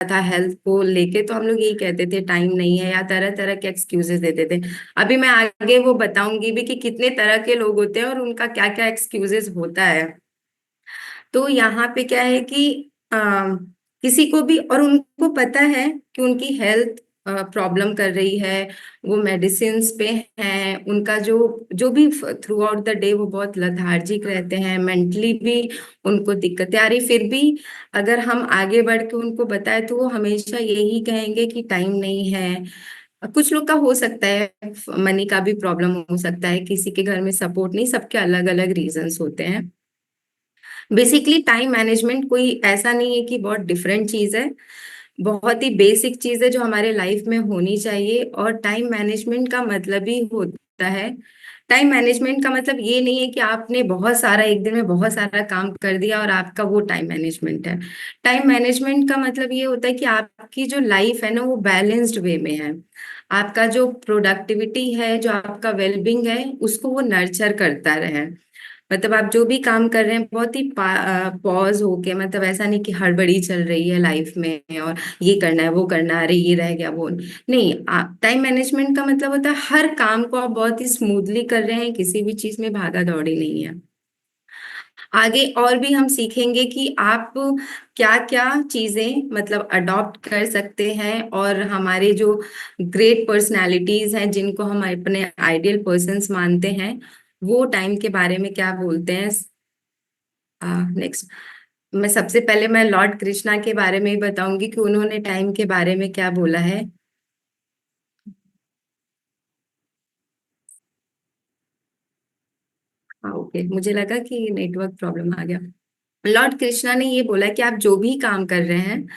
था हेल्थ को लेके, तो हम लोग यही कहते थे टाइम नहीं है, या तरह तरह के एक्सक्यूजेस देते थे। अभी मैं आगे वो बताऊंगी भी कि कितने तरह के लोग होते हैं और उनका क्या क्या एक्सक्यूजेस होता है। तो यहाँ पे क्या है कि किसी को भी, और उनको पता है कि उनकी हेल्थ प्रॉब्लम कर रही है, वो मेडिसिन पे हैं, उनका जो जो भी थ्रू आउट द डे वो बहुत लेथार्जिक रहते हैं, मेंटली भी उनको दिक्कतें आ रही, फिर भी अगर हम आगे बढ़ के उनको बताएं तो वो हमेशा यही कहेंगे कि टाइम नहीं है। कुछ लोग का हो सकता है मनी का भी प्रॉब्लम हो सकता है, किसी के घर में सपोर्ट नहीं, सबके अलग अलग रीजंस होते हैं। बेसिकली टाइम मैनेजमेंट कोई ऐसा नहीं है कि बहुत डिफरेंट चीज है, बहुत ही बेसिक चीज है जो हमारे लाइफ में होनी चाहिए। और टाइम मैनेजमेंट का मतलब ही होता है, टाइम मैनेजमेंट का मतलब ये नहीं है कि आपने बहुत सारा एक दिन में बहुत सारा काम कर दिया और आपका वो टाइम मैनेजमेंट है। टाइम मैनेजमेंट का मतलब ये होता है कि आपकी जो लाइफ है ना वो बैलेंस्ड वे में है, आपका जो प्रोडक्टिविटी है, जो आपका वेलबींग है, उसको वो नर्चर करता रहे। मतलब आप जो भी काम कर रहे हैं बहुत ही पॉज होके, मतलब ऐसा नहीं कि हड़बड़ी चल रही है लाइफ में और ये करना है वो करना है, अरे ये रह गया वो नहीं। टाइम मैनेजमेंट का मतलब होता है हर काम को आप बहुत ही स्मूथली कर रहे हैं, किसी भी चीज में भागा दौड़ी नहीं है। आगे और भी हम सीखेंगे कि आप क्या क्या चीजें मतलब अडॉप्ट कर सकते हैं, और हमारे जो ग्रेट पर्सनालिटीज हैं जिनको हम अपने आइडियल पर्सन्स मानते हैं, वो टाइम के बारे में क्या बोलते हैं। नेक्स्ट, मैं सबसे पहले मैं लॉर्ड कृष्णा के बारे में ही बताऊंगी कि उन्होंने टाइम के बारे में क्या बोला है। हाँ ओके, मुझे लगा कि नेटवर्क प्रॉब्लम आ गया। लॉर्ड कृष्णा ने ये बोला कि आप जो भी काम कर रहे हैं,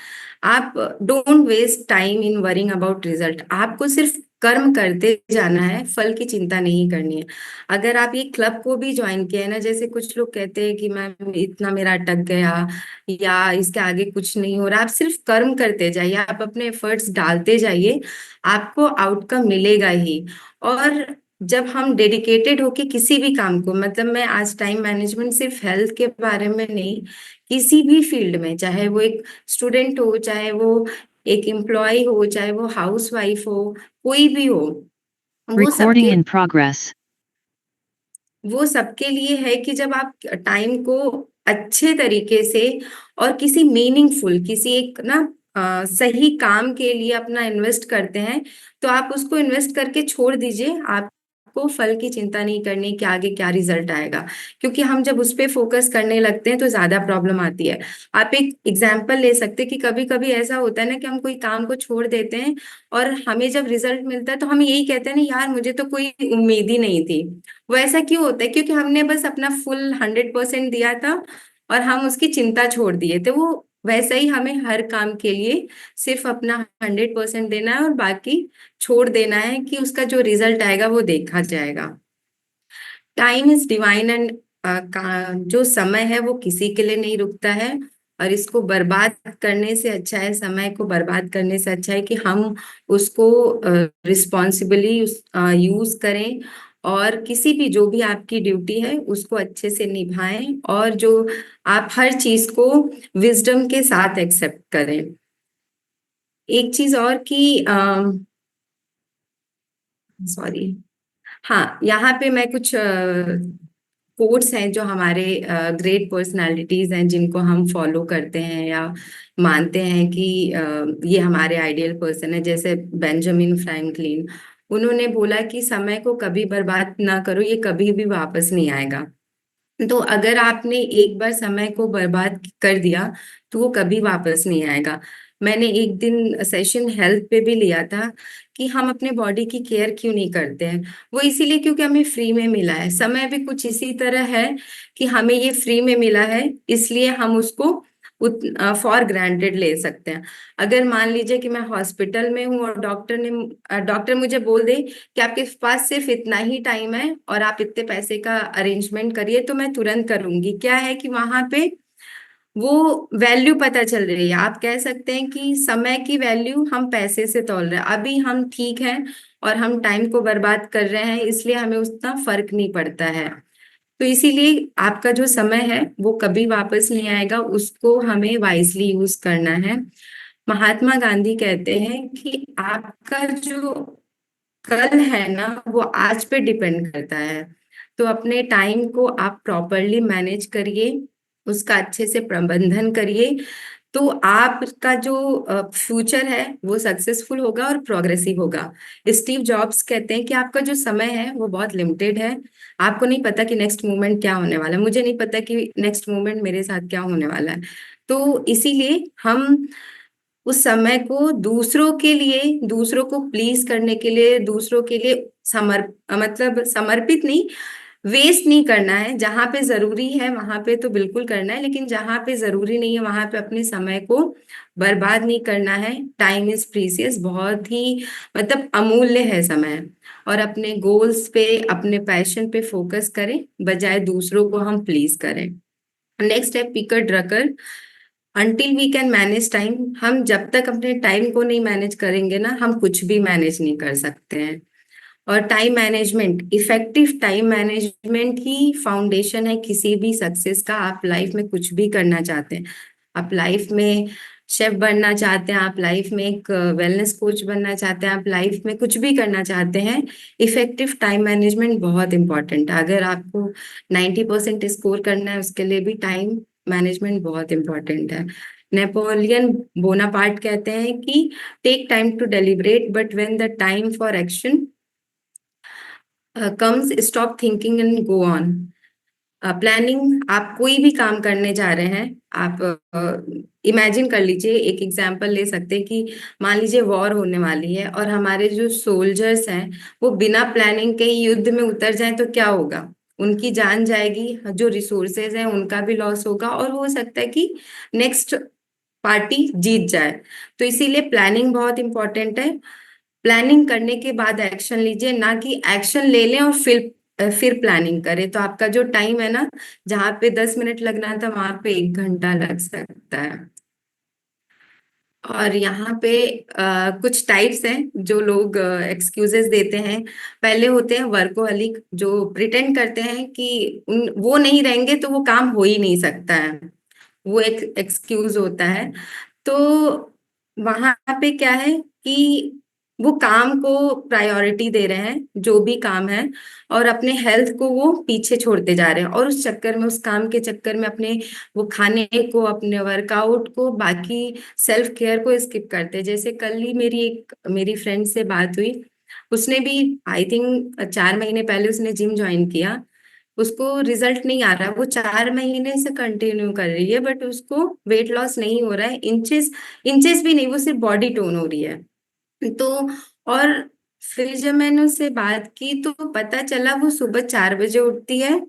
आप don't waste time in worrying about result. आपको सिर्फ कर्म करते जाना है, फल की चिंता नहीं करनी है। अगर आप ये क्लब को भी ज्वाइन किया है ना, जैसे कुछ लोग कहते हैं कि मैम इतना मेरा अटक गया या इसके आगे कुछ नहीं हो रहा, आप सिर्फ कर्म करते जाइए, आप अपने एफर्ट्स डालते जाइए, आपको आउटकम मिलेगा ही। और जब हम डेडिकेटेड होके किसी भी काम को, मतलब मैं आज टाइम मैनेजमेंट सिर्फ हेल्थ के बारे में नहीं, किसी भी फील्ड में, चाहे वो एक स्टूडेंट हो, चाहे वो एक एम्प्लॉय हो, चाहे वो हाउस वाइफ हो, कोई भी हो, वो Recording सबके in progress. वो सबके लिए है कि जब आप टाइम को अच्छे तरीके से और किसी मीनिंगफुल, किसी एक ना सही काम के लिए अपना इन्वेस्ट करते हैं, तो आप उसको इन्वेस्ट करके छोड़ दीजिए, आपको फल की चिंता नहीं करनी कि आगे क्या रिजल्ट आएगा। क्योंकि हम जब उस पे फोकस करने लगते हैं तो ज्यादा प्रॉब्लम आती है। आप एक एग्जाम्पल ले सकते हैं कि कभी कभी ऐसा होता है ना कि हम कोई काम को छोड़ देते हैं और हमें जब रिजल्ट मिलता है तो हम यही कहते हैं ना, यार मुझे तो कोई उम्मीद ही नहीं थी। वो ऐसा क्यों होता है? क्योंकि हमने बस अपना फुल 100% दिया था और हम उसकी चिंता छोड़ दिए थे। वो वैसा ही हमें हर काम के लिए सिर्फ अपना 100% देना है और बाकी छोड़ देना है कि उसका जो रिजल्ट आएगा वो देखा जाएगा। टाइम इज डिवाइन एंड जो समय है वो किसी के लिए नहीं रुकता है, और इसको बर्बाद करने से अच्छा है, समय को बर्बाद करने से अच्छा है कि हम उसको रिस्पॉन्सिबली यूज करें, और किसी भी जो भी आपकी ड्यूटी है उसको अच्छे से निभाएं, और जो आप हर चीज को विजडम के साथ एक्सेप्ट करें। एक चीज और कि सॉरी, हाँ यहाँ पे मैं कुछ कोट्स हैं जो हमारे ग्रेट पर्सनालिटीज हैं जिनको हम फॉलो करते हैं या मानते हैं कि ये हमारे आइडियल पर्सन है, जैसे बेंजामिन फ्रैंकलिन। उन्होंने बोला कि समय को कभी बर्बाद ना करो, ये कभी भी वापस नहीं आएगा। तो अगर आपने एक बार समय को बर्बाद कर दिया तो वो कभी वापस नहीं आएगा। मैंने एक दिन सेशन हेल्थ पे भी लिया था कि हम अपने बॉडी की केयर क्यों नहीं करते हैं। वो इसीलिए क्योंकि हमें फ्री में मिला है, समय भी कुछ इसी तरह है कि हमें ये फ्री में मिला है, इसलिए हम उसको फॉर ग्रांटेड ले सकते हैं। अगर मान लीजिए कि मैं हॉस्पिटल में हूँ और डॉक्टर मुझे बोल दे कि आपके पास सिर्फ इतना ही टाइम है और आप इतने पैसे का अरेंजमेंट करिए, तो मैं तुरंत करूंगी। क्या है कि वहां पे वो वैल्यू पता चल रही है। आप कह सकते हैं कि समय की वैल्यू हम पैसे से तौल रहे हैं। अभी हम ठीक हैं और हम टाइम को बर्बाद कर रहे हैं, इसलिए हमें उतना फर्क नहीं पड़ता है। तो इसीलिए आपका जो समय है वो कभी वापस नहीं आएगा, उसको हमें वाइजली यूज करना है। महात्मा गांधी कहते हैं कि आपका जो कल है ना वो आज पे डिपेंड करता है। तो अपने टाइम को आप प्रॉपरली मैनेज करिए, उसका अच्छे से प्रबंधन करिए, तो आपका जो फ्यूचर है वो सक्सेसफुल होगा और प्रोग्रेसिव होगा। स्टीव जॉब्स कहते हैं कि आपका जो समय है वो बहुत लिमिटेड है। आपको नहीं पता कि नेक्स्ट मोमेंट क्या होने वाला है, मुझे नहीं पता कि नेक्स्ट मोमेंट मेरे साथ क्या होने वाला है। तो इसीलिए हम उस समय को दूसरों के लिए, दूसरों को प्लीज करने के लिए, दूसरों के लिए मतलब समर्पित नहीं, वेस्ट नहीं करना है। जहां पे जरूरी है वहां पे तो बिल्कुल करना है, लेकिन जहां पे जरूरी नहीं है वहां पे अपने समय को बर्बाद नहीं करना है। टाइम इज प्रीसियस, बहुत ही मतलब अमूल्य है समय। और अपने गोल्स पे, अपने पैशन पे फोकस करें, बजाय दूसरों को हम प्लीज करें। नेक्स्ट है Peter Drucker, until we can manage time. हम जब तक अपने टाइम को नहीं मैनेज करेंगे ना, हम कुछ भी मैनेज नहीं कर सकते हैं। और time management, effective time management ही फाउंडेशन है किसी भी सक्सेस का। आप लाइफ में कुछ भी करना चाहते हैं, आप लाइफ में शेफ बनना चाहते हैं, आप लाइफ में एक वेलनेस कोच बनना चाहते हैं, आप लाइफ में कुछ भी करना चाहते हैं, इफेक्टिव टाइम मैनेजमेंट बहुत इंपॉर्टेंट है। अगर आपको 90% स्कोर करना है, उसके लिए भी टाइम मैनेजमेंट बहुत इंपॉर्टेंट है। नेपोलियन बोनापार्ट कहते हैं कि take time to deliberate, but when the time for action comes stop thinking and go on. Planning, आप कोई भी काम करने जा रहे हैं, आप इमेजिन कर लीजिए, एक एग्जांपल ले सकते हैं कि मान लीजिए वॉर होने वाली है और हमारे जो सोल्जर्स हैं वो बिना प्लानिंग के ही युद्ध में उतर जाएं तो क्या होगा? उनकी जान जाएगी, जो रिसोर्सेज हैं उनका भी लॉस होगा, और हो सकता है कि नेक्स्ट पार्टी जीत जाए। तो इसीलिए प्लानिंग बहुत इंपॉर्टेंट है। प्लानिंग करने के बाद एक्शन लीजिए, ना कि एक्शन ले लें और फिर प्लानिंग करें। तो आपका जो टाइम है ना, जहाँ पे 10 मिनट लगना था वहां पे 1 घंटा लग सकता है। और यहाँ पे कुछ टाइप्स हैं जो लोग एक्सक्यूजेस देते हैं। पहले होते हैं वर्कोहलिक, जो प्रिटेंड करते हैं कि वो नहीं रहेंगे तो वो काम हो ही नहीं सकता है, वो एक एक्सक्यूज होता है। तो वहां पे क्या है कि वो काम को प्रायोरिटी दे रहे हैं, जो भी काम है, और अपने हेल्थ को वो पीछे छोड़ते जा रहे हैं, और उस चक्कर में, उस काम के चक्कर में अपने वो खाने को, अपने वर्कआउट को, बाकी सेल्फ केयर को स्किप करते हैं। जैसे कल ही मेरी फ्रेंड से बात हुई, उसने भी आई थिंक 4 महीने पहले उसने जिम ज्वाइन किया। उसको रिजल्ट नहीं आ रहा, वो 4 महीने से कंटिन्यू कर रही है, बट उसको वेट लॉस नहीं हो रहा है, इंचेस इंचेस भी नहीं, वो सिर्फ बॉडी टोन हो रही है। तो और फिर जब मैंने उससे बात की तो पता चला वो सुबह 4 बजे उठती है,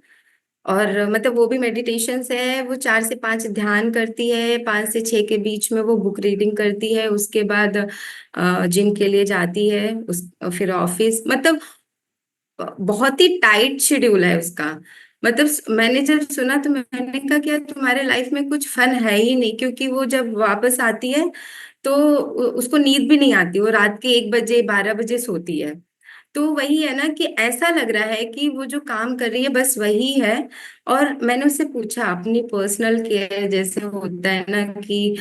और मतलब वो भी मेडिटेशन से है, वो 4 से 5 ध्यान करती है, 5 से 6 के बीच में वो बुक रीडिंग करती है, उसके बाद जिम के लिए जाती है, उस फिर ऑफिस, मतलब बहुत ही टाइट शेड्यूल है उसका। मतलब मैंने जब सुना तो मैंने कहा क्या तुम्हारे लाइफ में कुछ फन है ही नहीं, क्योंकि वो जब वापस आती है तो उसको नींद भी नहीं आती, वो रात के 1 बजे 12 बजे सोती है। तो वही है ना कि ऐसा लग रहा है कि वो जो काम कर रही है बस वही है। और मैंने उससे पूछा, अपनी पर्सनल केयर जैसे होता है ना कि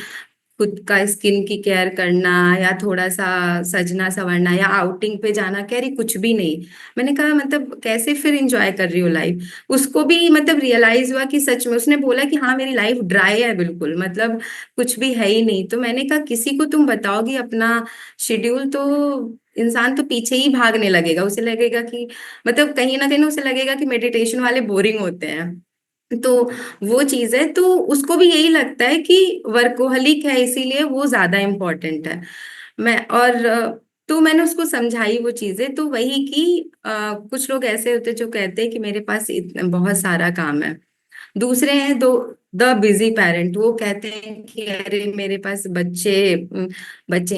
खुद का स्किन की केयर करना, या थोड़ा सा सजना संवरना, या आउटिंग पे जाना, कह रही कुछ भी नहीं। मैंने कहा मतलब कैसे फिर एंजॉय कर रही हो लाइफ? उसको भी मतलब रियलाइज हुआ कि सच में, उसने बोला कि हाँ मेरी लाइफ ड्राई है बिल्कुल, मतलब कुछ भी है ही नहीं। तो मैंने कहा किसी को तुम बताओगी अपना शेड्यूल तो इंसान तो पीछे ही भागने लगेगा, उसे लगेगा कि मतलब कहीं ना कहीं उसे लगेगा कि मेडिटेशन वाले बोरिंग होते हैं। तो वो चीज है, तो उसको भी यही लगता है कि वर्कोहलिक है इसीलिए वो ज्यादा इम्पोर्टेंट है। मैं और तो मैंने उसको समझाई वो चीजें, तो वही कि कुछ लोग ऐसे होते हैं जो कहते हैं कि मेरे पास इतना बहुत सारा काम है। दूसरे हैं दो, द बिजी पेरेंट, वो कहते हैं कि अरे मेरे पास बच्चे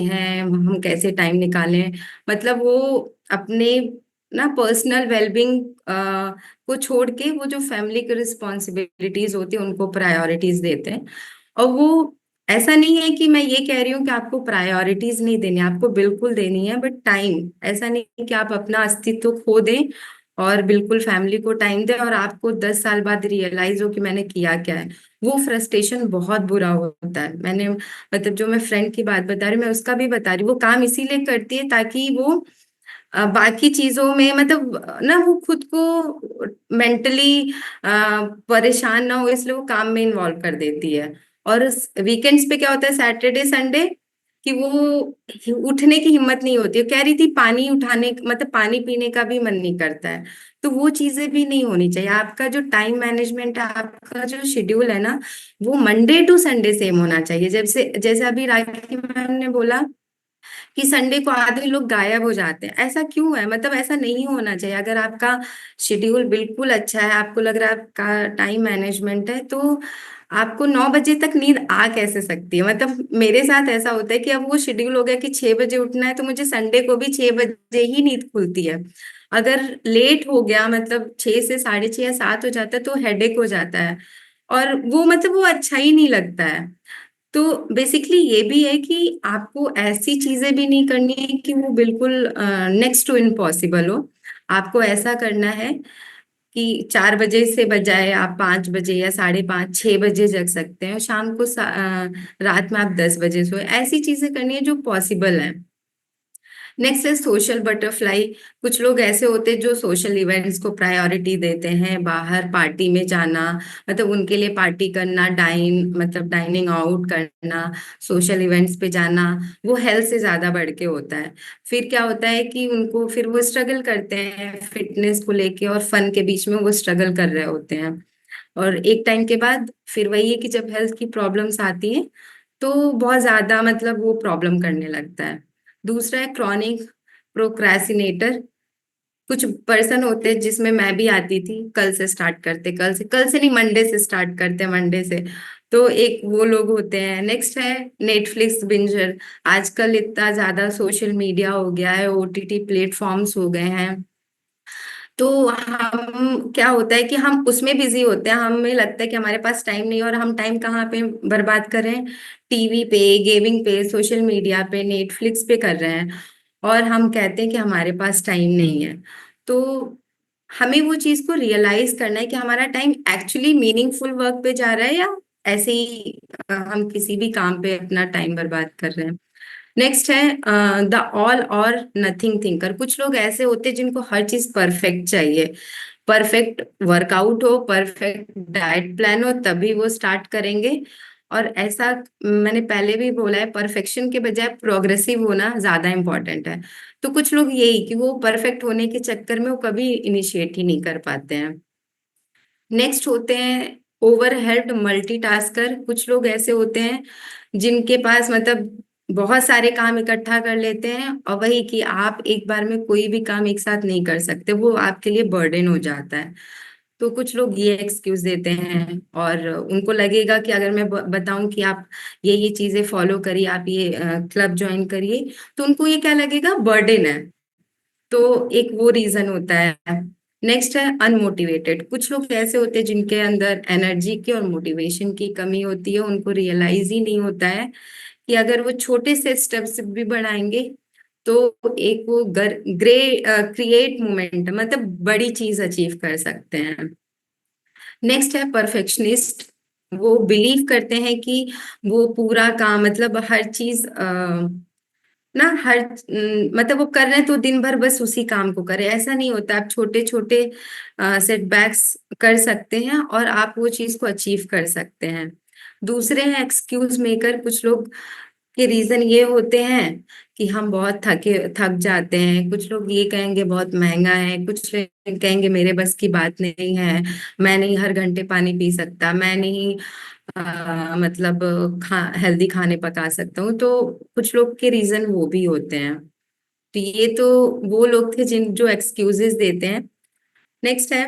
हैं, हम कैसे टाइम निकालें। मतलब वो अपने ना पर्सनल वेलबींग को छोड़ के वो जो फैमिली की रिस्पॉन्सिबिलिटीज होती है उनको प्रायोरिटीज देते हैं। और वो, ऐसा नहीं है कि मैं ये कह रही हूँ कि आपको प्रायोरिटीज नहीं देनी, आपको बिल्कुल देनी है, बट टाइम, ऐसा नहीं कि आप अपना अस्तित्व खो दें और बिल्कुल फैमिली को टाइम दे, और आपको 10 साल बाद रियलाइज हो कि मैंने किया क्या है। वो फ्रस्ट्रेशन बहुत बुरा होता है। मैंने मतलब जो मैं फ्रेंड की बात बता रही हूँ, मैं उसका भी बता रही हूँ, वो काम इसीलिए करती है ताकि वो बाकी चीजों में मतलब ना वो खुद को मेंटली परेशान ना हो, इसलिए वो काम में इन्वॉल्व कर देती है। और वीकेंड्स पे क्या होता है, सैटरडे संडे, कि वो उठने की हिम्मत नहीं होती है। कह रही थी पानी उठाने मतलब पानी पीने का भी मन नहीं करता है। तो वो चीजें भी नहीं होनी चाहिए। आपका जो टाइम मैनेजमेंट है, आपका जो शेड्यूल है ना, वो मंडे टू संडे सेम होना चाहिए। जैसे जैसे अभी राखी मैम ने बोला कि संडे को आधे लोग गायब हो जाते हैं, ऐसा क्यों है? मतलब ऐसा नहीं होना चाहिए। अगर आपका शेड्यूल बिल्कुल अच्छा है, आपको लग रहा है आपका टाइम मैनेजमेंट है, तो आपको 9 बजे तक नींद आ कैसे सकती है? मतलब मेरे साथ ऐसा होता है कि अब वो शेड्यूल हो गया कि 6 बजे उठना है, तो मुझे संडे को भी 6 बजे ही नींद खुलती है। अगर लेट हो गया, मतलब 6 से 6:30 या 7 हो जाता है, तो हेडेक हो जाता है, और वो मतलब वो अच्छा ही नहीं लगता है। तो बेसिकली ये भी है कि आपको ऐसी चीजें भी नहीं करनी है कि वो बिल्कुल नेक्स्ट टू इम्पॉसिबल हो। आपको ऐसा करना है कि 4 बजे से बजाय आप 5 बजे या 5:30 6 बजे जग सकते हैं, शाम को रात में आप 10 बजे सोए। ऐसी चीजें करनी है जो पॉसिबल है। नेक्स्ट है सोशल बटरफ्लाई। कुछ लोग ऐसे होते हैं जो सोशल इवेंट्स को प्रायोरिटी देते हैं, बाहर पार्टी में जाना, मतलब उनके लिए पार्टी करना, मतलब डाइनिंग आउट करना, सोशल इवेंट्स पे जाना, वो हेल्थ से ज्यादा बढ़ के होता है। फिर क्या होता है कि उनको फिर वो स्ट्रगल करते हैं फिटनेस को लेके, और फन के बीच में वो स्ट्रगल कर रहे होते हैं। और एक टाइम के बाद फिर वही है कि जब हेल्थ की प्रॉब्लम्स आती हैं, तो बहुत ज्यादा मतलब वो प्रॉब्लम करने लगता है। दूसरा है क्रॉनिक प्रोक्रेसिनेटर। कुछ पर्सन होते हैं, जिसमें मैं भी आती थी, कल से स्टार्ट करते, कल से नहीं, मंडे से स्टार्ट करते, मंडे से। तो एक वो लोग होते हैं। नेक्स्ट है नेटफ्लिक्स बिंजर। आजकल इतना ज्यादा सोशल मीडिया हो गया है, ओटीटी प्लेटफॉर्म्स हो गए हैं, तो हम क्या होता है कि हम उसमें बिजी होते हैं, हमें लगता है कि हमारे पास टाइम नहीं है, और हम टाइम कहाँ पे बर्बाद कर रहे हैं? टीवी पे, गेमिंग पे, सोशल मीडिया पे, नेटफ्लिक्स पे कर रहे हैं, और हम कहते हैं कि हमारे पास टाइम नहीं है। तो हमें वो चीज को रियलाइज करना है कि हमारा टाइम एक्चुअली मीनिंगफुल वर्क पे जा रहा है, या ऐसे ही हम किसी भी काम पे अपना टाइम बर्बाद कर रहे हैं। नेक्स्ट है द ऑल और नथिंग थिंकर। कुछ लोग ऐसे होते हैं जिनको हर चीज परफेक्ट चाहिए। परफेक्ट वर्कआउट हो, परफेक्ट डाइट प्लान हो, तभी वो स्टार्ट करेंगे। और ऐसा मैंने पहले भी बोला है, परफेक्शन के बजाय प्रोग्रेसिव होना ज्यादा इंपॉर्टेंट है। तो कुछ लोग यही कि वो परफेक्ट होने के चक्कर में वो कभी इनिशिएट ही नहीं कर पाते हैं। नेक्स्ट होते हैं ओवरहेड मल्टीटास्कर। कुछ लोग ऐसे होते हैं जिनके पास मतलब बहुत सारे काम इकट्ठा कर लेते हैं, और वही कि आप एक बार में कोई भी काम एक साथ नहीं कर सकते, वो आपके लिए बर्डन हो जाता है। तो कुछ लोग ये एक्सक्यूज देते हैं, और उनको लगेगा कि अगर मैं बताऊं कि आप ये चीजें फॉलो करिए, आप ये क्लब ज्वाइन करिए, तो उनको ये क्या लगेगा, बर्डन है। तो एक वो रीजन होता है। नेक्स्ट है अनमोटिवेटेड। कुछ लोग ऐसे होते हैं जिनके अंदर एनर्जी की और मोटिवेशन की कमी होती है, उनको रियलाइज ही नहीं होता है कि अगर वो छोटे से स्टेप्स भी बढ़ाएंगे, तो एक वो ग्रे क्रिएट मोमेंट मतलब बड़ी चीज अचीव कर सकते हैं। नेक्स्ट है परफेक्शनिस्ट। वो बिलीव करते हैं कि वो पूरा काम मतलब हर चीज ना मतलब वो कर रहे हैं तो दिन भर बस उसी काम को करें, ऐसा नहीं होता। आप छोटे छोटे सेटबैक्स कर सकते हैं, और आप वो चीज को अचीव कर सकते हैं। दूसरे हैं एक्सक्यूज मेकर। कुछ लोग के रीजन ये होते हैं कि हम बहुत थक जाते हैं। कुछ लोग ये कहेंगे बहुत महंगा है, कुछ लोग कहेंगे मेरे बस की बात नहीं है, मैं नहीं हर घंटे पानी पी सकता, मैं नहीं मतलब हेल्दी खाने पका सकता हूँ। तो कुछ लोग के रीजन वो भी होते हैं। तो ये तो वो लोग थे जिन जो एक्सक्यूजेस देते हैं। नेक्स्ट है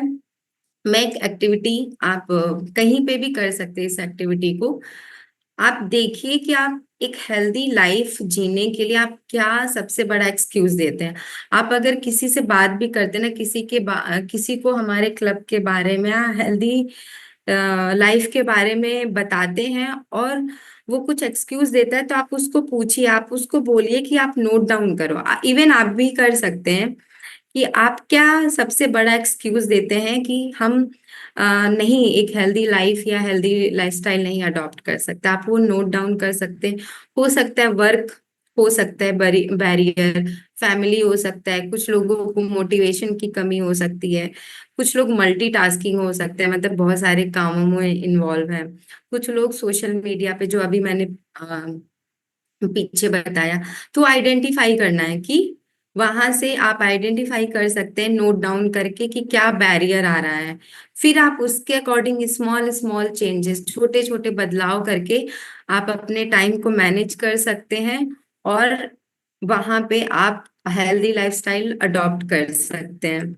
मेक एक्टिविटी। आप कहीं पे भी कर सकते हैं इस एक्टिविटी को। आप देखिए कि आप एक हेल्दी लाइफ जीने के लिए आप क्या सबसे बड़ा एक्सक्यूज देते हैं। आप अगर किसी से बात भी करते हैं ना, किसी को हमारे क्लब के बारे में, हेल्दी लाइफ के बारे में बताते हैं, और वो कुछ एक्सक्यूज देता है, तो आप उसको पूछिए, आप उसको बोलिए कि आप नोट डाउन करो। इवन आप भी कर सकते हैं कि आप क्या सबसे बड़ा एक्सक्यूज देते हैं कि हम नहीं एक हेल्दी लाइफ या हेल्दी लाइफस्टाइल नहीं अडॉप्ट कर सकते। आप वो नोट डाउन कर सकते हैं। हो सकता है वर्क, हो सकता है बैरियर, फैमिली हो सकता है, कुछ लोगों को मोटिवेशन की कमी हो सकती है, कुछ लोग मल्टीटास्किंग हो सकते हैं, मतलब बहुत सारे कामों में इन्वॉल्व है, कुछ लोग सोशल मीडिया पे जो अभी मैंने पीछे बताया। तो आइडेंटिफाई करना है कि वहां से आप आइडेंटिफाई कर सकते हैं नोट डाउन करके कि क्या बैरियर आ रहा है। फिर आप उसके अकॉर्डिंग स्मॉल स्मॉल चेंजेस, छोटे छोटे बदलाव करके आप अपने टाइम को मैनेज कर सकते हैं, और वहां पे आप हेल्दी लाइफस्टाइल अडॉप्ट कर सकते हैं।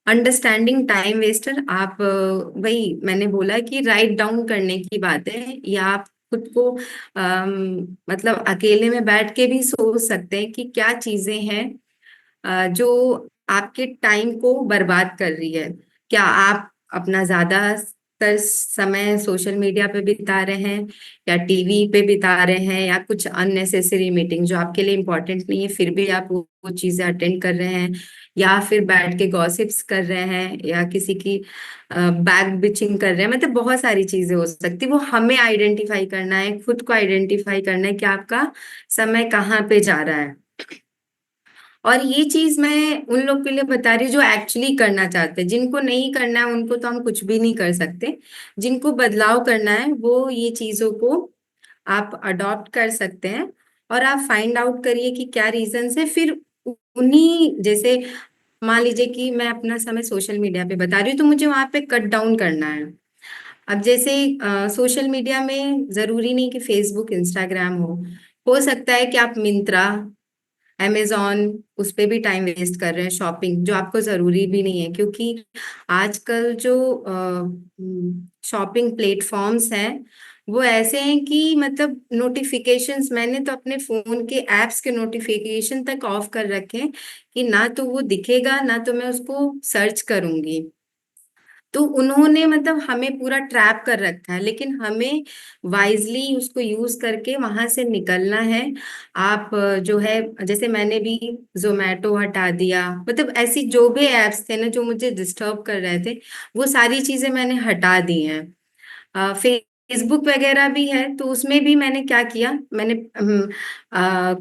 अंडरस्टैंडिंग टाइम वेस्टर, आप वही मैंने बोला कि राइट डाउन करने की बात है, या आप खुद को मतलब अकेले में बैठ के भी सोच सकते हैं कि क्या चीजें हैं जो आपके टाइम को बर्बाद कर रही है। क्या आप अपना ज्यादातर समय सोशल मीडिया पे बिता रहे हैं, या टीवी पे बिता रहे हैं, या कुछ अननेसेसरी मीटिंग जो आपके लिए इम्पोर्टेंट नहीं है फिर भी आप वो चीजें अटेंड कर रहे हैं, या फिर बैठ के गॉसिप्स कर रहे हैं, या किसी की बैक बिचिंग कर रहे हैं। मतलब बहुत सारी चीजें हो सकती, वो हमें आइडेंटिफाई करना है, खुद को आइडेंटिफाई करना है कि आपका समय कहाँ पे जा रहा है। और ये चीज मैं उन लोग के लिए बता रही हूँ जो एक्चुअली करना चाहते हैं। जिनको नहीं करना है उनको तो हम कुछ भी नहीं कर सकते। जिनको बदलाव करना है वो ये चीजों को आप अडॉप्ट कर सकते हैं, और आप फाइंड आउट करिए कि क्या रीजन है। फिर उन्हीं जैसे मान लीजिए कि मैं अपना समय सोशल मीडिया पे बता रही हूँ, तो मुझे वहां पे कट डाउन करना है। अब जैसे सोशल मीडिया में जरूरी नहीं कि फेसबुक इंस्टाग्राम हो सकता है कि आप मिंत्रा, अमेजोन, उस पे भी टाइम वेस्ट कर रहे हैं, शॉपिंग जो आपको जरूरी भी नहीं है। क्योंकि आजकल जो शॉपिंग प्लेटफॉर्म्स हैं वो ऐसे हैं कि मतलब नोटिफिकेशंस, मैंने तो अपने फोन के एप्स के नोटिफिकेशन तक ऑफ कर रखे हैं कि ना तो वो दिखेगा ना तो मैं उसको सर्च करूंगी। तो उन्होंने मतलब हमें पूरा ट्रैप कर रखा है, लेकिन हमें वाइजली उसको यूज करके वहां से निकलना है। आप जो है जैसे मैंने भी जोमेटो हटा दिया, मतलब ऐसी जो भी एप्स थे ना जो मुझे डिस्टर्ब कर रहे थे वो सारी चीजें मैंने हटा दी हैं। फेसबुक वगैरह भी है तो उसमें भी मैंने क्या किया, मैंने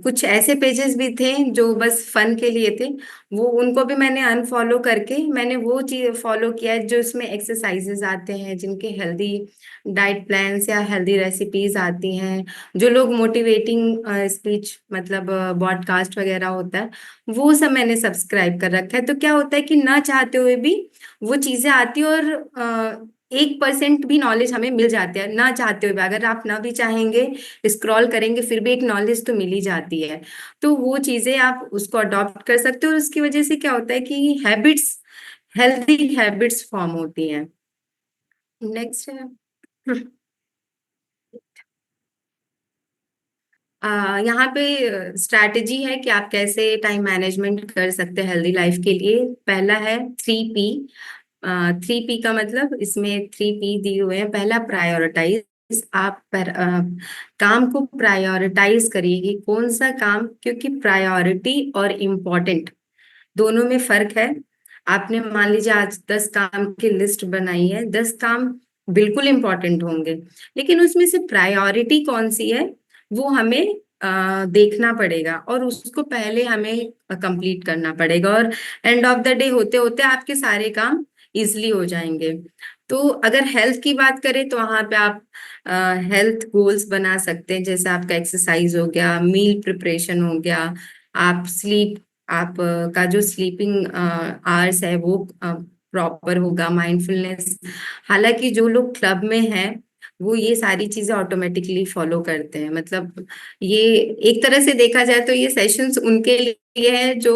कुछ ऐसे पेजेस भी थे जो बस फन के लिए थे, वो उनको भी मैंने अनफॉलो करके मैंने वो चीज फॉलो किया है जो इसमें एक्सरसाइजेज आते हैं, जिनके हेल्दी डाइट प्लान्स या हेल्दी रेसिपीज आती हैं, जो लोग मोटिवेटिंग स्पीच मतलब पॉडकास्ट वगैरह होता है वो सब मैंने सब्सक्राइब कर रखा है। तो क्या होता है कि ना चाहते हुए भी वो चीजें आती है, और 1% भी नॉलेज हमें मिल जाती है ना चाहते हुए भी। अगर आप ना भी चाहेंगे स्क्रॉल करेंगे फिर भी एक नॉलेज तो मिल ही जाती है। तो वो चीजें आप उसको अडॉप्ट कर सकते हो, और उसकी वजह से क्या होता है कि हैबिट्स, हेल्दी हैबिट्स फॉर्म होती हैं। नेक्स्ट है यहाँ पे स्ट्रैटेजी है कि आप कैसे टाइम मैनेजमेंट कर सकते हैं हेल्दी लाइफ के लिए। पहला है 3P। 3P का मतलब इसमें 3P दिए हुए हैं। पहला प्रायोरिटाइज, आप काम को प्रायोरिटाइज करिए कि कौन सा काम, क्योंकि प्रायोरिटी और इम्पोर्टेंट दोनों में फर्क है। आपने मान लीजिए आज 10 काम की लिस्ट बनाई है, 10 काम बिल्कुल इंपॉर्टेंट होंगे, लेकिन उसमें से प्रायोरिटी कौन सी है वो हमें देखना पड़ेगा, और उसको पहले हमें कंप्लीट करना पड़ेगा, और एंड ऑफ द डे होते होते आपके सारे काम इजली हो जाएंगे। तो अगर हेल्थ की बात करें तो वहां पे आप हेल्थ गोल्स बना सकते हैं, जैसे आपका एक्सरसाइज हो गया, मील प्रिपरेशन हो गया, आप स्लीप, आप का जो स्लीपिंग आवर्स है वो प्रॉपर होगा, माइंडफुलनेस। हालांकि जो लोग क्लब में हैं वो ये सारी चीजें ऑटोमेटिकली फॉलो करते हैं। मतलब ये एक तरह से देखा जाए तो ये सेशंस उनके लिए है जो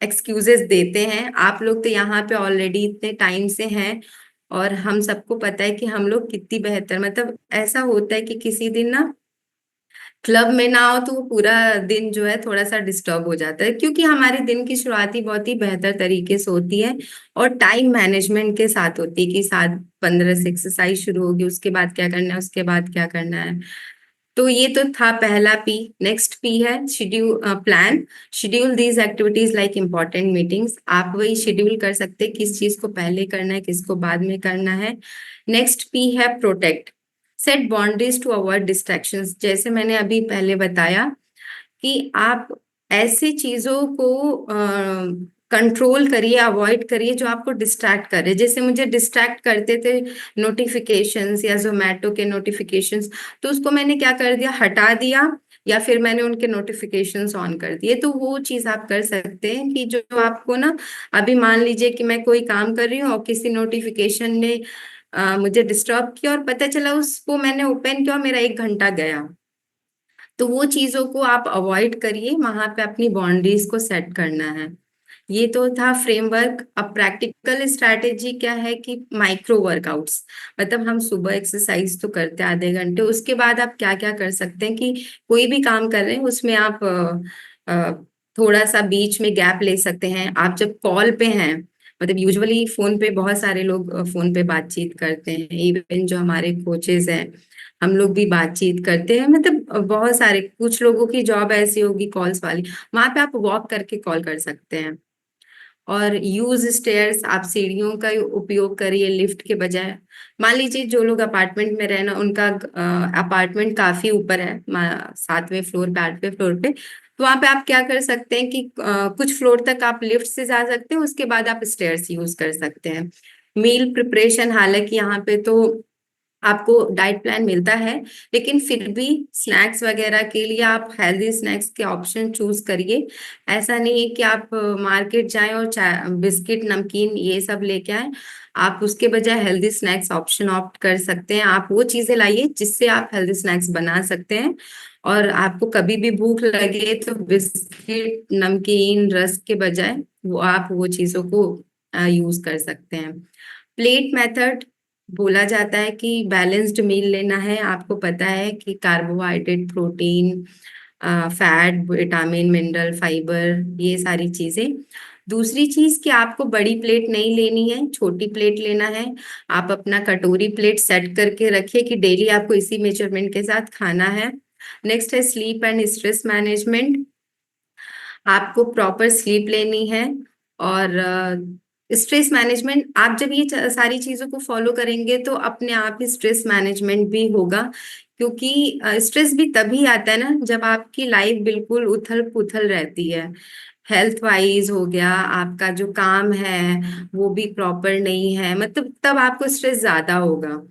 एक्सक्यूजेस देते हैं। आप लोग तो यहाँ पे ऑलरेडी इतने टाइम से हैं, और हम सबको पता है कि हम लोग कितनी बेहतर, मतलब ऐसा होता है कि किसी दिन ना क्लब में ना हो तो वो पूरा दिन जो है थोड़ा सा डिस्टर्ब हो जाता है, क्योंकि हमारे दिन की शुरुआत ही बहुत ही बेहतर तरीके से होती है, और टाइम मैनेजमेंट के साथ होती है कि 7:15 से एक्सरसाइज शुरू होगी, उसके बाद क्या करना है, उसके बाद क्या करना है। तो ये तो था पहला पी। नेक्स्ट पी है schedule, plan. Schedule these activities like important meetings. आप वही शेड्यूल कर सकते हैं किस चीज को पहले करना है, किसको बाद में करना है। नेक्स्ट पी है protect. Set boundaries to avoid distractions. जैसे मैंने अभी पहले बताया कि आप ऐसी चीजों को कंट्रोल करिए, अवॉइड करिए जो आपको डिस्ट्रैक्ट करे। जैसे मुझे डिस्ट्रैक्ट करते थे नोटिफिकेशंस या जोमेटो के नोटिफिकेशंस, तो उसको मैंने क्या कर दिया, हटा दिया, या फिर मैंने उनके नोटिफिकेशंस ऑन कर दिए। तो वो चीज आप कर सकते हैं कि जो आपको ना, अभी मान लीजिए कि मैं कोई काम कर रही हूँ और किसी नोटिफिकेशन ने मुझे डिस्टर्ब किया और पता चला उसको मैंने ओपन किया और मेरा 1 घंटा गया। तो वो चीजों को आप अवॉइड करिए, वहां पे अपनी बाउंड्रीज को सेट करना है। ये तो था फ्रेमवर्क। अब प्रैक्टिकल स्ट्रैटेजी क्या है कि माइक्रो वर्कआउट्स, मतलब हम सुबह एक्सरसाइज तो करते हैं आधे घंटे, उसके बाद आप क्या क्या कर सकते हैं कि कोई भी काम कर रहे हैं उसमें आप थोड़ा सा बीच में गैप ले सकते हैं। आप जब कॉल पे हैं, मतलब यूजुअली फोन पे बहुत सारे लोग फोन पे बातचीत करते हैं, इवन जो हमारे कोचेज हैं हम लोग भी बातचीत करते हैं, मतलब बहुत सारे, कुछ लोगों की जॉब ऐसी होगी कॉल्स वाली, वहां पे आप वॉक करके कॉल कर सकते हैं। और यूज स्टेयर्स, आप सीढ़ियों का उपयोग करिए लिफ्ट के बजाय। मान लीजिए जो लोग अपार्टमेंट में रहना, उनका अपार्टमेंट काफी ऊपर है, 7वें फ्लोर पे, 8वें फ्लोर पे, तो वहां पे आप क्या कर सकते हैं कि कुछ फ्लोर तक आप लिफ्ट से जा सकते हैं, उसके बाद आप स्टेयर्स यूज कर सकते हैं। मील प्रिपरेशन, हालांकि यहाँ पे तो आपको डाइट प्लान मिलता है, लेकिन फिर भी स्नैक्स वगैरह के लिए आप हेल्दी स्नैक्स के ऑप्शन चूज करिए। ऐसा नहीं है कि आप मार्केट जाएं और चाय बिस्किट नमकीन ये सब लेके आए। आप उसके बजाय हेल्दी स्नैक्स ऑप्शन ऑप्ट कर सकते हैं। आप वो चीजें लाइए जिससे आप हेल्दी स्नैक्स बना सकते हैं। और आपको कभी भी भूख लगे तो बिस्किट नमकीन रस्क के बजाय वो आप वो चीजों को यूज कर सकते हैं। प्लेट मेथड, बोला जाता है कि बैलेंस्ड मील लेना है। आपको पता है कि carbohydrate, protein, fat, vitamin, mineral, fibre, ये सारी चीजें। दूसरी चीज कि आपको बड़ी प्लेट नहीं लेनी है, छोटी प्लेट लेना है। आप अपना कटोरी प्लेट सेट करके रखिए कि डेली आपको इसी मेजरमेंट के साथ खाना है। नेक्स्ट है स्लीप एंड स्ट्रेस मैनेजमेंट। आपको प्रॉपर स्लीप लेनी है। और स्ट्रेस मैनेजमेंट, आप जब ये सारी चीजों को फॉलो करेंगे तो अपने आप ही स्ट्रेस मैनेजमेंट भी होगा। क्योंकि स्ट्रेस भी तभी आता है ना जब आपकी लाइफ बिल्कुल उथल पुथल रहती है। हेल्थ वाइज हो गया, आपका जो काम है वो भी प्रॉपर नहीं है, मतलब तब आपको स्ट्रेस ज्यादा होगा।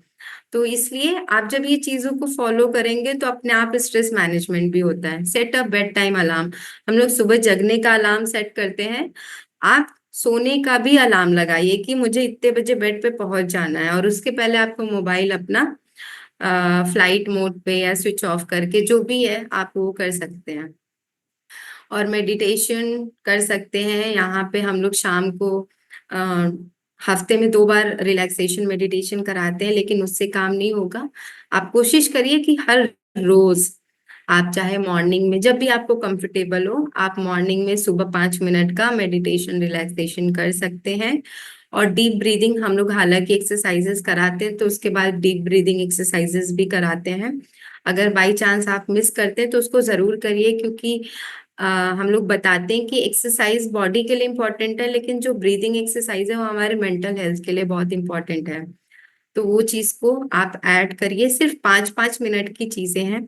तो इसलिए आप जब ये चीजों को फॉलो करेंगे तो अपने आप स्ट्रेस मैनेजमेंट भी होता है। Set up bed time alarm. हम लोग सुबह जगने का अलार्म सेट करते हैं, आप सोने का भी अलार्म लगाइए कि मुझे इतने बजे बेड पे पहुंच जाना है, और उसके पहले आपको मोबाइल अपना फ्लाइट मोड पे या स्विच ऑफ करके जो भी है आप वो कर सकते हैं। और मेडिटेशन कर सकते हैं। यहाँ पे हम लोग शाम को अ, हफ्ते में 2 बार रिलैक्सेशन मेडिटेशन कराते हैं, लेकिन उससे काम नहीं होगा। आप कोशिश करिए कि हर रोज, आप चाहे मॉर्निंग में जब भी आपको कंफर्टेबल हो, आप मॉर्निंग में सुबह 5 मिनट का मेडिटेशन रिलैक्सेशन कर सकते हैं। और डीप ब्रीदिंग हम लोग हालांकि एक्सरसाइजेस कराते हैं, तो उसके बाद डीप ब्रीदिंग एक्सरसाइजेस भी कराते हैं। अगर बाई चांस आप मिस करते हैं तो उसको जरूर करिए, क्योंकि हम लोग बताते हैं कि एक्सरसाइज बॉडी के लिए इम्पोर्टेंट है, लेकिन जो ब्रीदिंग एक्सरसाइज है वो हमारे मेंटल हेल्थ के लिए बहुत इंपॉर्टेंट है। तो वो चीज को आप ऐड करिए। सिर्फ 5-5 मिनट की चीजें हैं।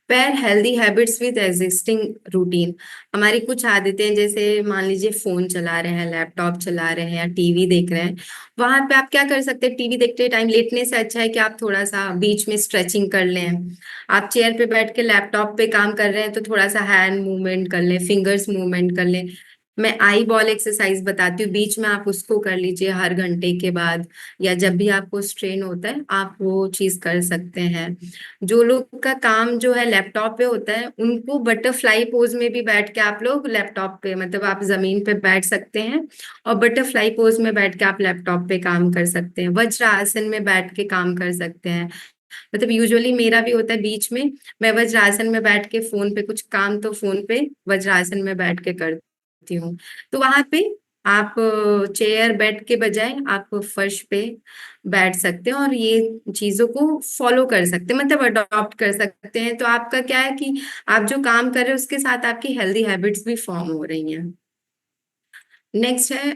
Pair healthy habits with existing routine. हमारी कुछ आदतें, जैसे मान लीजिए फोन चला रहे हैं, लैपटॉप चला रहे हैं या टीवी देख रहे हैं, वहां पे आप क्या कर सकते हैं, टीवी देखते टाइम लेटने से अच्छा है कि आप थोड़ा सा बीच में स्ट्रेचिंग कर लें। आप चेयर पे बैठ के लैपटॉप पे काम कर रहे हैं तो थोड़ा सा हैंड मूवमेंट कर लें, फिंगर्स मूवमेंट कर लें। मैं आई बॉल एक्सरसाइज बताती हूँ, बीच में आप उसको कर लीजिए हर घंटे के बाद, या जब भी आपको स्ट्रेन होता है आप वो चीज कर सकते हैं। जो लोग का काम जो है लैपटॉप पे होता है, उनको बटरफ्लाई पोज में भी बैठ के आप लोग लैपटॉप पे, मतलब आप जमीन पे बैठ सकते हैं और बटरफ्लाई पोज में बैठ के आप लैपटॉप पे काम कर सकते हैं। वज्र आसन में बैठ के काम कर सकते हैं। मतलब यूजुअली मेरा भी होता है बीच में, मैं वज्र आसन में बैठ के फोन पे कुछ काम, तो फोन पे वज्र आसन में बैठ के करती हूँ। तो वहां पे आप चेयर बेड के बजाय आप फर्श पे बैठ सकते हैं और ये चीजों को फॉलो कर सकते हैं, मतलब अडॉप्ट कर सकते हैं। तो आपका क्या है कि आप जो काम कर रहे हैं उसके साथ आपकी हेल्दी हैबिट्स भी फॉर्म हो रही हैं। नेक्स्ट है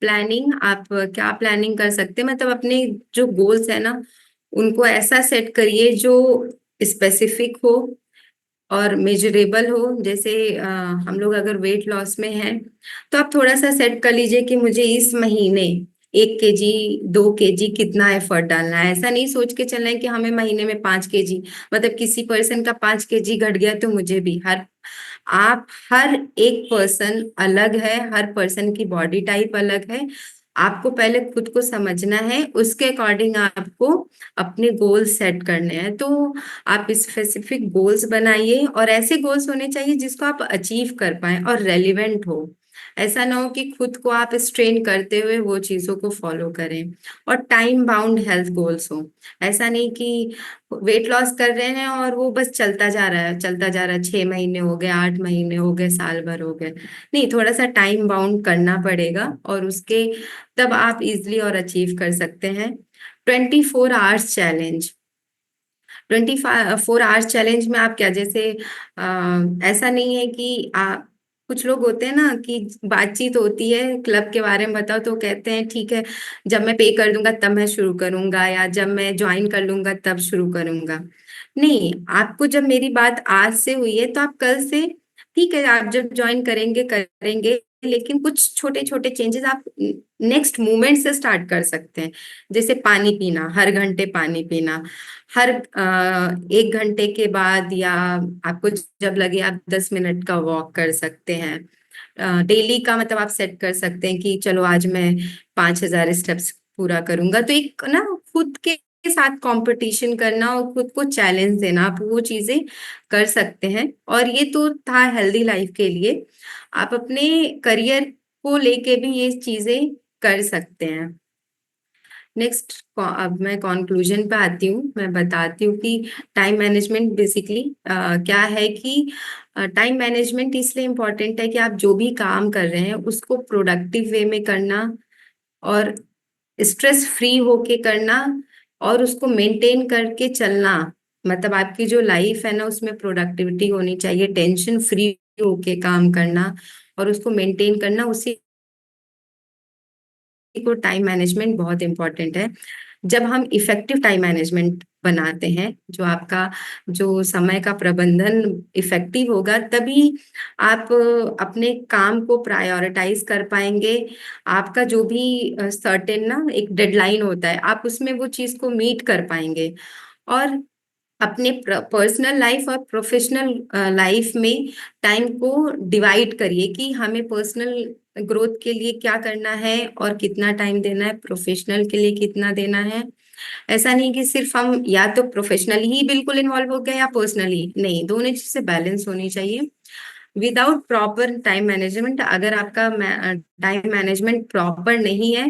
प्लानिंग। आप क्या प्लानिंग कर सकते हैं, मतलब अपने जो गोल्स है ना उनको ऐसा सेट करिए जो स्पेसिफिक हो और मेजरेबल हो। जैसे हम लोग अगर वेट लॉस में हैं तो आप थोड़ा सा सेट कर लीजिए कि मुझे इस महीने 1 केजी 2 केजी कितना एफर्ट डालना है। ऐसा नहीं सोच के चलना है कि हमें महीने में 5 केजी, मतलब किसी पर्सन का 5 केजी घट गया तो मुझे भी। आप हर एक पर्सन अलग है, हर पर्सन की बॉडी टाइप अलग है। आपको पहले खुद को समझना है, उसके अकॉर्डिंग आपको अपने गोल सेट करने हैं। तो आप स्पेसिफिक गोल्स बनाइए और ऐसे गोल्स होने चाहिए जिसको आप अचीव कर पाए और रेलिवेंट हो। ऐसा ना हो कि खुद को आप स्ट्रेन करते हुए वो चीजों को फॉलो करें। और टाइम बाउंड हेल्थ गोल्स हो। ऐसा नहीं कि वेट लॉस कर रहे हैं और वो बस चलता जा रहा है चलता जा रहा है, 6 महीने हो गए, 8 महीने हो गए, साल भर हो गए। नहीं, थोड़ा सा टाइम बाउंड करना पड़ेगा और उसके तब आप इजिली और अचीव कर सकते हैं। 24 आवर्स चैलेंज। 24 आवर्स चैलेंज में आप क्या, जैसे ऐसा नहीं है कि आप, कुछ लोग होते हैं ना कि बातचीत होती है क्लब के बारे में बताओ तो कहते हैं ठीक है, जब मैं पे कर दूंगा तब मैं शुरू करूंगा, या जब मैं ज्वाइन कर लूंगा तब शुरू करूंगा। नहीं, आपको जब मेरी बात आज से हुई है तो आप कल से, ठीक है, आप जब ज्वाइन करेंगे करेंगे, लेकिन कुछ छोटे छोटे चेंजेस आप नेक्स्ट मूवमेंट से स्टार्ट कर सकते हैं। जैसे पानी पीना, हर घंटे पानी पीना, हर 1 घंटे के बाद, या आपको जब लगे आप 10 मिनट का वॉक कर सकते हैं। डेली का मतलब आप सेट कर सकते हैं कि चलो आज मैं 5,000 स्टेप्स पूरा करूंगा। तो एक ना खुद के साथ कंपटीशन करना और खुद को चैलेंज देना, आप वो चीजें कर सकते हैं। और ये तो था हेल्दी लाइफ के लिए। आप अपने करियर को लेके भी ये चीजें कर सकते हैं। नेक्स्ट, अब मैं कंक्लूजन पे आती हूँ। मैं बताती हूँ कि टाइम मैनेजमेंट बेसिकली क्या है कि टाइम मैनेजमेंट इसलिए इम्पोर्टेंट है कि आप जो भी काम कर रहे हैं उसको प्रोडक्टिव वे में करना और स्ट्रेस फ्री होके करना और उसको मेंटेन करके चलना। मतलब आपकी जो लाइफ है ना उसमें प्रोडक्टिविटी होनी चाहिए, टेंशन फ्री होके काम करना और उसको मेंटेन करना। उसी को टाइम मैनेजमेंट बहुत इंपॉर्टेंट है। जब हम इफेक्टिव टाइम मैनेजमेंट बनाते हैं, जो आपका जो समय का प्रबंधन इफेक्टिव होगा, तभी आप अपने काम को प्रायोरिटाइज कर पाएंगे। आपका जो भी सर्टेन ना एक डेडलाइन होता है, आप उसमें वो चीज को मीट कर पाएंगे। और अपने पर्सनल लाइफ और प्रोफेशनल लाइफ में टाइम को डिवाइड करिए कि हमें पर्सनल ग्रोथ के लिए क्या करना है और कितना टाइम देना है, प्रोफेशनल के लिए कितना देना है। ऐसा नहीं कि सिर्फ हम या तो प्रोफेशनल ही बिल्कुल इन्वॉल्व हो गए या पर्सनली, नहीं, दोनों चीजें बैलेंस होनी चाहिए। विदाउट प्रॉपर टाइम मैनेजमेंट, अगर आपका टाइम मैनेजमेंट प्रॉपर नहीं है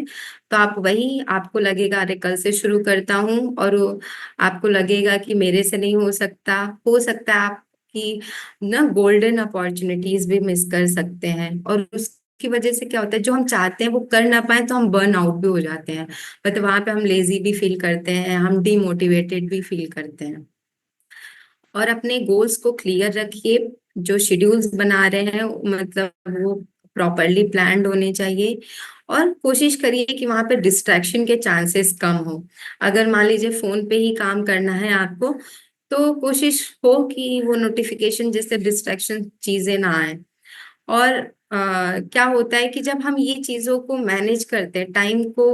तो आप वही, आपको लगेगा अरे कल से शुरू करता हूँ, और आपको लगेगा कि मेरे से नहीं हो सकता है आपकी ना गोल्डन अपॉर्चुनिटीज भी मिस कर सकते हैं। और उसकी वजह से क्या होता है, जो हम चाहते हैं वो कर ना पाए तो हम बर्न आउट भी हो जाते हैं। मतलब वहां पे हम लेजी भी फील करते हैं, हम डीमोटिवेटेड भी फील करते हैं। और अपने गोल्स को क्लियर रखिए। जो शेड्यूल्स बना रहे हैं मतलब वो प्रॉपरली प्लान्ड होने चाहिए। और कोशिश करिए कि वहां पे डिस्ट्रैक्शन के चांसेस कम हो। अगर मान लीजिए फोन पे ही काम करना है आपको, तो कोशिश हो कि वो नोटिफिकेशन जैसे डिस्ट्रैक्शन चीजें ना आए। और क्या होता है कि जब हम ये चीजों को मैनेज करते हैं, टाइम को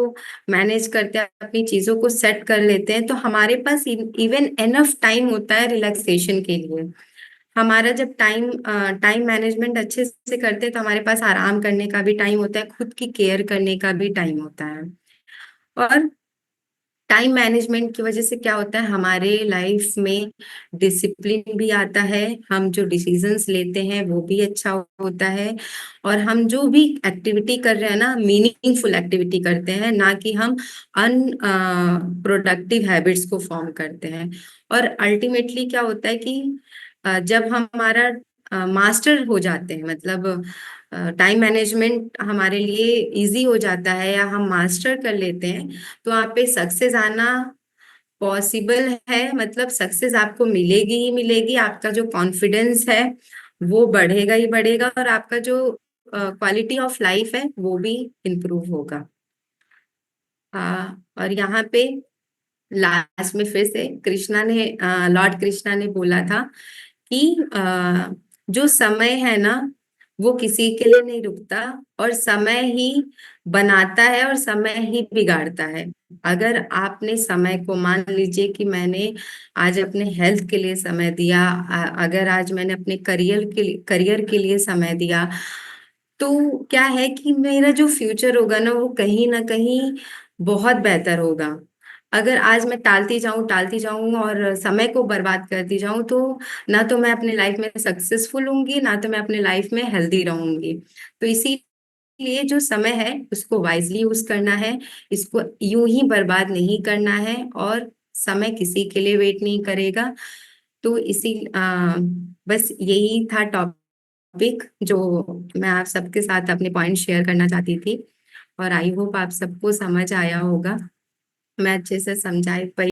मैनेज करते हैं, अपनी चीजों को सेट कर लेते हैं, तो हमारे पास इवन एनफ टाइम होता है रिलैक्सेशन के लिए। हमारा जब टाइम मैनेजमेंट अच्छे से करते हैं तो हमारे पास आराम करने का भी टाइम होता है, खुद की केयर करने का भी टाइम होता है। और टाइम मैनेजमेंट की वजह से क्या होता है, हमारे लाइफ में डिसिप्लिन भी आता है, हम जो डिसीजंस लेते हैं वो भी अच्छा होता है। और हम जो भी एक्टिविटी कर रहे हैं ना, मीनिंगफुल एक्टिविटी करते हैं, ना कि हम अन प्रोडक्टिव हैबिट्स को फॉर्म करते हैं। और अल्टीमेटली क्या होता है कि जब हमारा मास्टर हो जाते हैं, मतलब टाइम मैनेजमेंट हमारे लिए इजी हो जाता है या हम मास्टर कर लेते हैं, तो वहाँ पे सक्सेस आना पॉसिबल है। मतलब सक्सेस आपको मिलेगी ही मिलेगी, आपका जो कॉन्फिडेंस है वो बढ़ेगा ही बढ़ेगा, और आपका जो क्वालिटी ऑफ लाइफ है वो भी इम्प्रूव होगा। और यहाँ पे लास्ट में फिर से कृष्णा ने, लॉर्ड कृष्णा ने बोला था कि जो समय है ना वो किसी के लिए नहीं रुकता, और समय ही बनाता है और समय ही बिगाड़ता है। अगर आपने समय को, मान लीजिए कि मैंने आज अपने हेल्थ के लिए समय दिया, अगर आज मैंने अपने करियर के लिए समय दिया, तो क्या है कि मेरा जो फ्यूचर होगा ना वो कहीं ना कहीं बहुत बेहतर होगा। अगर आज मैं टालती जाऊं और समय को बर्बाद करती जाऊं, तो ना तो मैं अपनी लाइफ में सक्सेसफुल होंगी, ना तो मैं अपनी लाइफ में हेल्दी रहूंगी। तो इसीलिए जो समय है उसको वाइजली यूज करना है, इसको यूं ही बर्बाद नहीं करना है, और समय किसी के लिए वेट नहीं करेगा। तो बस यही था टॉपिक जो मैं आप सबके साथ अपने पॉइंट शेयर करना चाहती थी, और आई होप आप सबको समझ आया होगा। मैं अच्छे से समझा पाई